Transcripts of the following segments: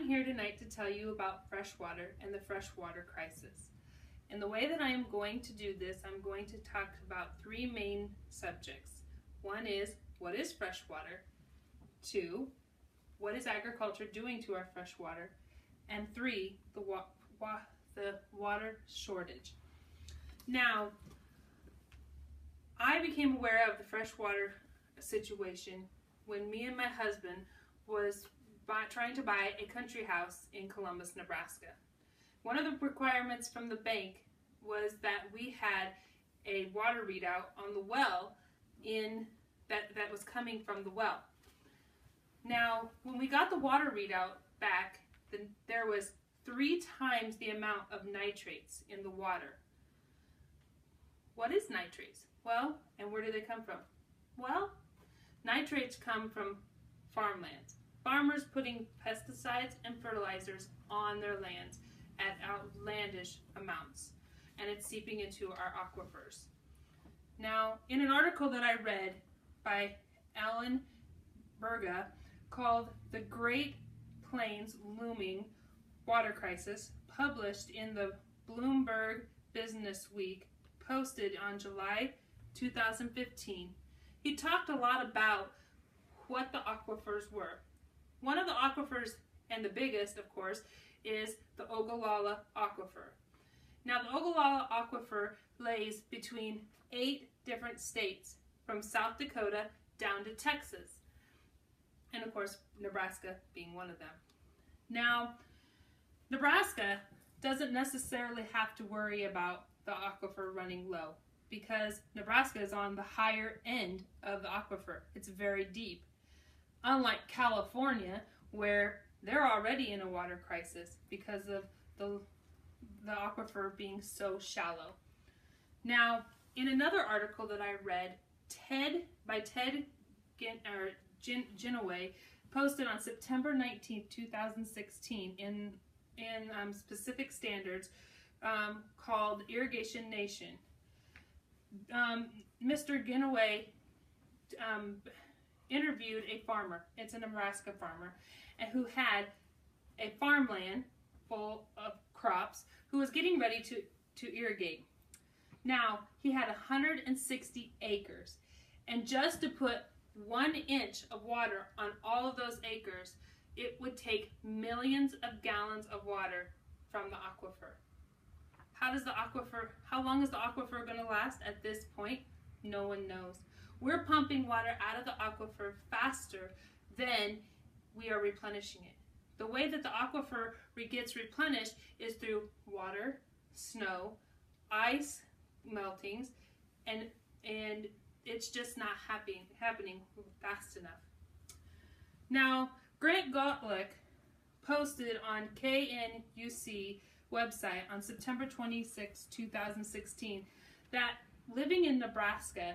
here tonight to tell you about freshwater and the freshwater crisis. And the way that I am going to do this, I'm going to talk about three main subjects. One is, what is freshwater? Two, what is agriculture doing to our freshwater? And three, the water shortage. Now, I became aware of the freshwater situation when me and my husband was trying to buy a country house in Columbus, Nebraska. One of the requirements from the bank was that we had a water readout on the well that was coming from the well. Now, when we got the water readout back, there was 3 times the amount of nitrates in the water. What is nitrates? Well, and where do they come from? Well, nitrates come from farmlands. Farmers putting pesticides and fertilizers on their lands at outlandish amounts, and it's seeping into our aquifers. Now, in an article that I read by Janell Brock called "The Great Plains Looming Water Crisis," published in the Bloomberg Business Week, posted on July 2015, he talked a lot about what the aquifers were. One of the aquifers, and the biggest, of course, is the Ogallala Aquifer. Now, the Ogallala Aquifer lays between 8 different states, from South Dakota down to Texas, and of course, Nebraska being one of them. Now, Nebraska doesn't necessarily have to worry about the aquifer running low, because Nebraska is on the higher end of the aquifer. It's very deep. Unlike California, where they're already in a water crisis because of the aquifer being so shallow. Now, in another article that I read, by Ted Janell, posted on September 19, 2016 in Specific Standards, called Irrigation Nation. Mr. Janell interviewed a farmer, it's a Nebraska farmer, and who had a farmland full of crops, who was getting ready to irrigate. Now, he had 160 acres, and just to put 1 inch of water on all of those acres, it would take millions of gallons of water from the aquifer. How long is the aquifer going to last at this point? No one knows. We're pumping water out of the aquifer faster than we are replenishing it. The way that the aquifer gets replenished is through water, snow, ice meltings, and it's just not happening fast enough. Now, Grant Gottlieb posted on KNUC website on September 26, 2016, that living in Nebraska,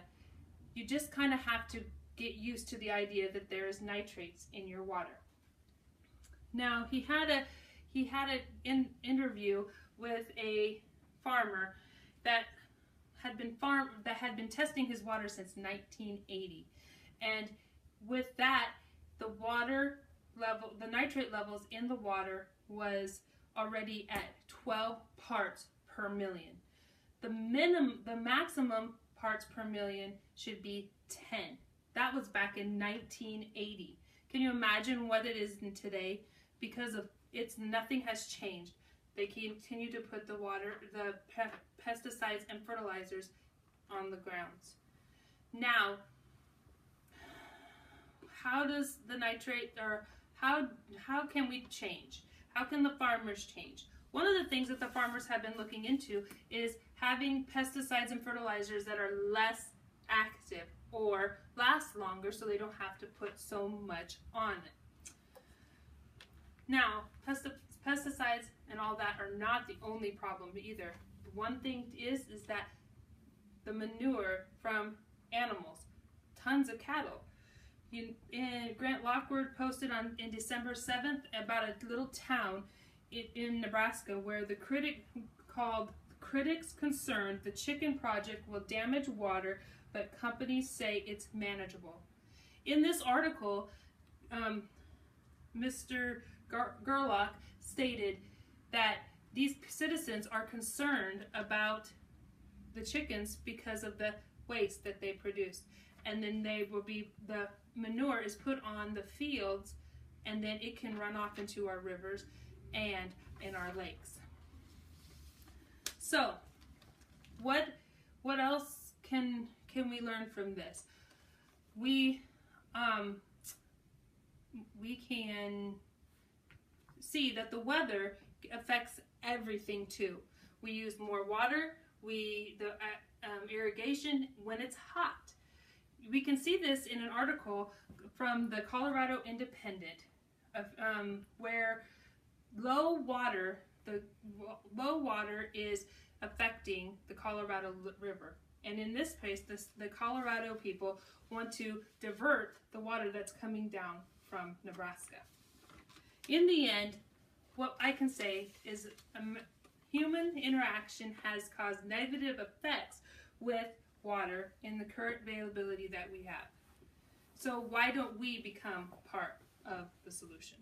you just kind of have to get used to the idea that there is nitrates in your water. Now, he had an interview with a farmer that had been testing his water since 1980, and with that, the nitrate levels in the water was already at 12 parts per million. The maximum parts per million should be 10. That was back in 1980. Can you imagine what it is in today? Because of nothing has changed. They continue to put the pesticides and fertilizers on the grounds. Now, how does the nitrate, or how can we change? How can the farmers change? One of the things that the farmers have been looking into is having pesticides and fertilizers that are less active or last longer, so they don't have to put so much on it. Now, pesticides and all that are not the only problem either. One thing is that the manure from animals, tons of cattle. Grant Lockwood posted in December 7th about a little town in Nebraska where the critic called "Critics Concerned the Chicken Project Will Damage Water, but Companies Say It's Manageable." In this article, Mr. Gerlach stated that these citizens are concerned about the chickens because of the waste that they produce. And then the manure is put on the fields, and then it can run off into our rivers and in our lakes. So, what else can we learn from this? We can see that the weather affects everything too. We use more water, irrigation when it's hot. We can see this in an article from the Colorado Independent, where low water is affecting the Colorado River. And in this case, the Colorado people want to divert the water that's coming down from Nebraska. In the end, what I can say is human interaction has caused negative effects with water in the current availability that we have. So why don't we become part of the solution?